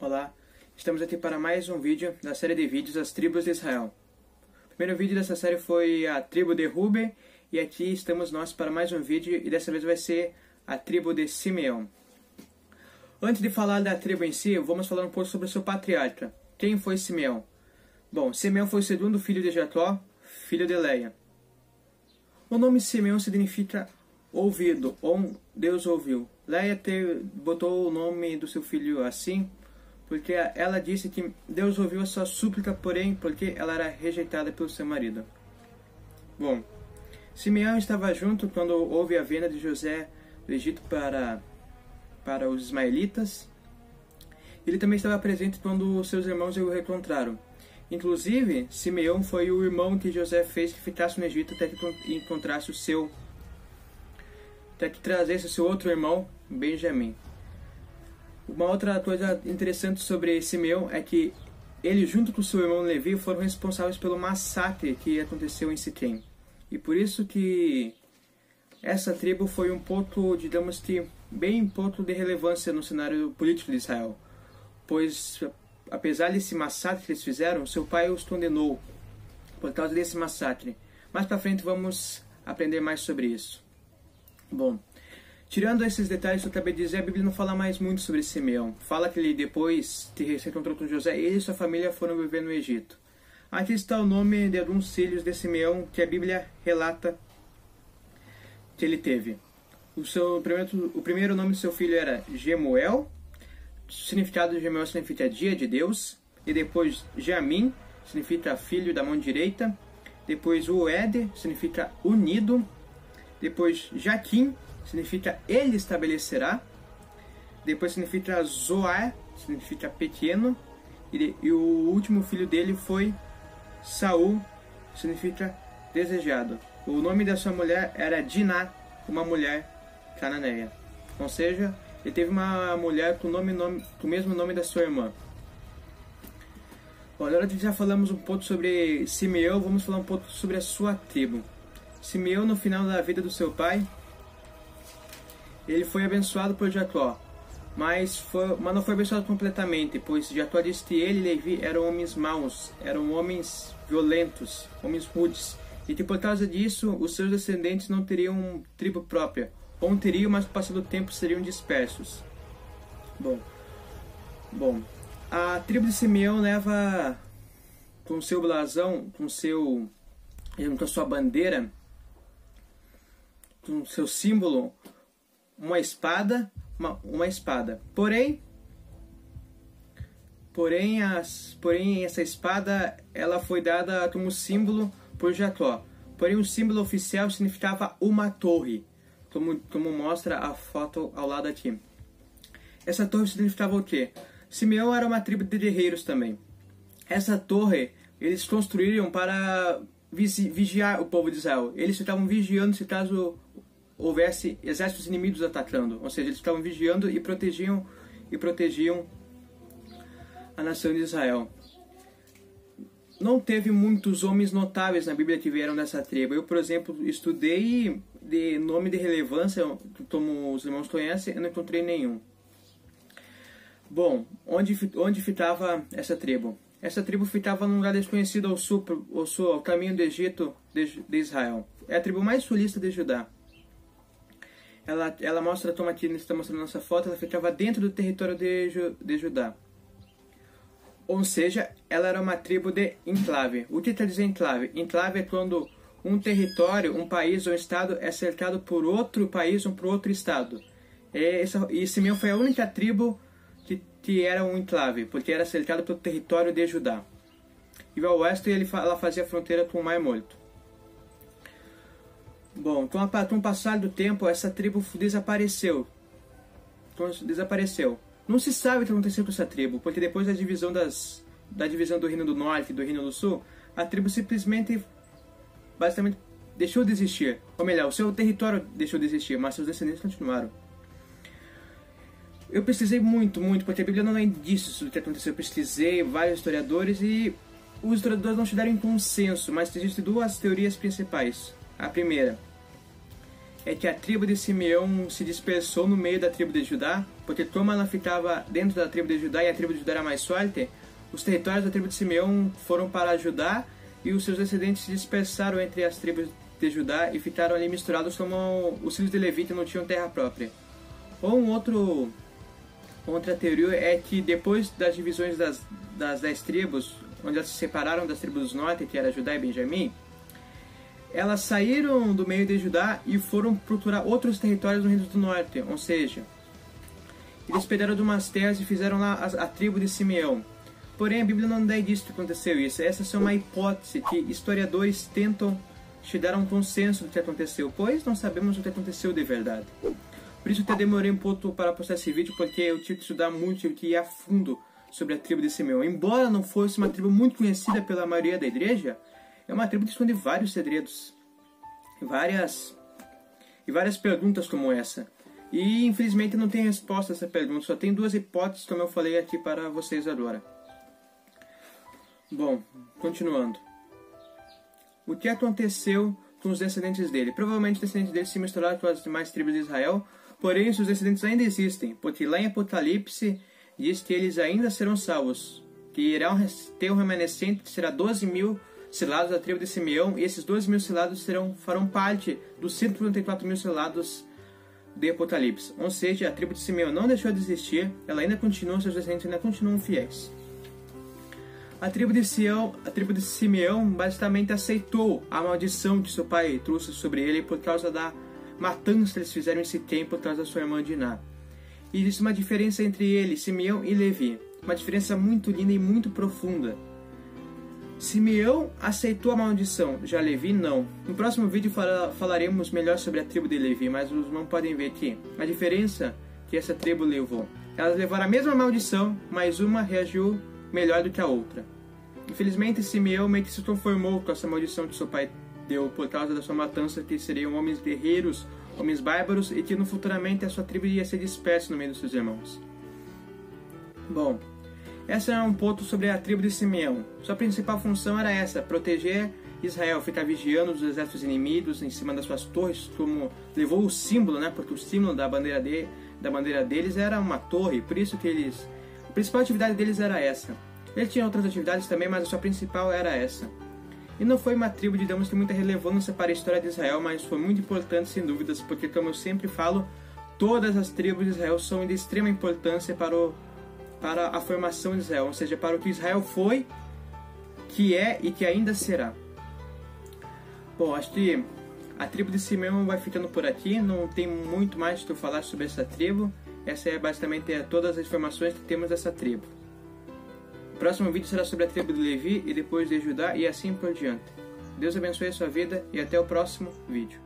Olá, estamos aqui para mais um vídeo da série de vídeos As Tribos de Israel. O primeiro vídeo dessa série foi a tribo de Ruben, e aqui estamos nós para mais um vídeo, e dessa vez vai ser a tribo de Simeão. Antes de falar da tribo em si, vamos falar um pouco sobre o seu patriarca. Quem foi Simeão? Bom, Simeão foi o segundo filho de Jacó, filho de Leia. O nome Simeão significa ouvido, ou Deus ouviu. Leia botou o nome do seu filho assim, porque ela disse que Deus ouviu a sua súplica, porém, porque ela era rejeitada pelo seu marido. Bom, Simeão estava junto quando houve a vinda de José do Egito para os ismaelitas. Ele também estava presente quando seus irmãos o reencontraram. Inclusive, Simeão foi o irmão que José fez que ficasse no Egito até que encontrasse até que trazesse o seu outro irmão, Benjamim. Uma outra coisa interessante sobre Simeão é que ele, junto com seu irmão Levi, foram responsáveis pelo massacre que aconteceu em Siquém. E por isso que essa tribo foi um ponto, digamos que, bem ponto de relevância no cenário político de Israel. Pois, apesar desse massacre que eles fizeram, seu pai os condenou por causa desse massacre. Mais pra frente vamos aprender mais sobre isso. Bom, tirando esses detalhes que eu acabei de dizer, a Bíblia não fala mais muito sobre Simeão. Fala que ele, depois que se encontrou com José, ele e sua família foram viver no Egito. Aqui está o nome de alguns filhos de Simeão que a Bíblia relata que ele teve. O primeiro nome do seu filho era Gemuel. O significado de Gemuel significa dia de Deus. E depois Jamim, significa filho da mão direita. Depois Ued, significa unido. Depois Jaquim, significa ele estabelecerá. Depois significa Zoar, significa pequeno. E o último filho dele foi Saul, significa desejado. O nome da sua mulher era Diná, uma mulher cananeia. Ou seja, ele teve uma mulher com o mesmo nome da sua irmã. Bom, agora que já falamos um pouco sobre Simeão, vamos falar um pouco sobre a sua tribo. Simeão, no final da vida do seu pai, ele foi abençoado por Jacó, mas não foi abençoado completamente, pois Jacó disse que ele e Levi eram homens maus, eram homens violentos, homens rudes, e que por causa disso os seus descendentes não teriam tribo própria, ou teriam, mas passado o tempo seriam dispersos. Bom, a tribo de Simeão leva com seu blasão, com a sua bandeira, com seu símbolo, uma espada, Porém, essa espada ela foi dada como símbolo por Jacó. Porém, o símbolo oficial significava uma torre, como mostra a foto ao lado aqui. Essa torre significava o quê? Simeão era uma tribo de guerreiros também. Essa torre eles construíram para vigiar o povo de Israel. Eles ficavam vigiando se caso houvesse exércitos inimigos atacando, ou seja, eles estavam vigiando e protegiam a nação de Israel. Não teve muitos homens notáveis na Bíblia que vieram dessa tribo. Eu, por exemplo, estudei de nome de relevância, como os irmãos conhecem, eu não encontrei nenhum. Bom, onde ficava essa tribo? Essa tribo ficava num lugar desconhecido ao sul, ao caminho do Egito de Israel. É a tribo mais sulista de Judá. Ela mostra, como aqui está mostrando a nossa foto, ela ficava dentro do território de Judá. Ou seja, ela era uma tribo de enclave. O que quer dizer enclave? Enclave é quando um território, um país ou um estado é cercado por outro país ou por outro estado. E Simeão foi a única tribo que era um enclave, porque era cercado pelo território de Judá. E ao oeste ela fazia fronteira com o Mar Morto. Bom, com o passar do tempo, essa tribo desapareceu. Não se sabe o que aconteceu com essa tribo, porque depois da divisão do Reino do Norte e do Reino do Sul, a tribo simplesmente, basicamente, deixou de existir. Ou melhor, o seu território deixou de existir, mas seus descendentes continuaram. Eu pesquisei muito, porque a Bíblia não é indício do que aconteceu. Eu pesquisei vários historiadores e os historiadores não chegaram em consenso, mas existem duas teorias principais. A primeira é que a tribo de Simeão se dispersou no meio da tribo de Judá, porque como ela ficava dentro da tribo de Judá e a tribo de Judá era mais forte, os territórios da tribo de Simeão foram para Judá e os seus descendentes se dispersaram entre as tribos de Judá e ficaram ali misturados como os filhos de Levi que não tinham terra própria. Ou outra teoria é que depois das divisões das 10 tribos, onde elas se separaram das tribos do norte, que era Judá e Benjamim, elas saíram do meio de Judá e foram procurar outros territórios no reino do norte, ou seja, eles pegaram de umas terras e fizeram lá a tribo de Simeão. Porém, a Bíblia não dá disso que aconteceu isso. Essa é só uma hipótese que historiadores tentam chegar a um consenso do que aconteceu, pois não sabemos o que aconteceu de verdade. Por isso que eu demorei um pouco para postar esse vídeo, porque eu tive que estudar muito, tive que ir a fundo sobre a tribo de Simeão. Embora não fosse uma tribo muito conhecida pela maioria da igreja, é uma tribo que esconde vários segredos e várias perguntas como essa. E infelizmente não tem resposta a essa pergunta, só tem 2 hipóteses, como eu falei aqui para vocês agora. Bom, continuando. O que aconteceu com os descendentes dele? Provavelmente os descendentes dele se misturaram com as demais tribos de Israel, porém os seus descendentes ainda existem, porque lá em Apocalipse diz que eles ainda serão salvos, que irão ter um remanescente que será 12.000 selados da tribo de Simeão, e esses 12.000 selados farão parte dos 144.000 selados de Apocalipse. Ou seja, a tribo de Simeão não deixou de existir, ela ainda continua, seus descendentes ainda continuam fiéis. A tribo de Simeão basicamente aceitou a maldição que seu pai trouxe sobre ele por causa da matança que eles fizeram esse tempo por causa da sua irmã Diná. E existe uma diferença entre ele, Simeão e Levi. Uma diferença muito linda e muito profunda. Simeão aceitou a maldição, já Levi não. No próximo vídeo falaremos melhor sobre a tribo de Levi, mas os irmãos podem ver aqui a diferença que essa tribo levou. Elas levaram a mesma maldição, mas uma reagiu melhor do que a outra. Infelizmente, Simeão meio que se conformou com essa maldição que seu pai deu por causa da sua matança, que seriam homens guerreiros, homens bárbaros, e que no futuramente a sua tribo ia ser dispersa no meio dos seus irmãos. Bom, essa é um ponto sobre a tribo de Simeão. Sua principal função era essa, proteger Israel, ficar vigiando os exércitos inimigos em cima das suas torres, como levou o símbolo, né? Porque o símbolo da bandeira deles era uma torre, por isso que a principal atividade deles era essa. Eles tinham outras atividades também, mas a sua principal era essa. E não foi uma tribo, digamos, que muita relevância para a história de Israel, mas foi muito importante, sem dúvidas, porque, como eu sempre falo, todas as tribos de Israel são de extrema importância para a formação de Israel, ou seja, para o que Israel foi, que é e que ainda será. Bom, acho que a tribo de Simeão vai ficando por aqui, não tem muito mais que eu falar sobre essa tribo. Essa é basicamente todas as informações que temos dessa tribo. O próximo vídeo será sobre a tribo de Levi e depois de Judá e assim por diante. Deus abençoe a sua vida e até o próximo vídeo.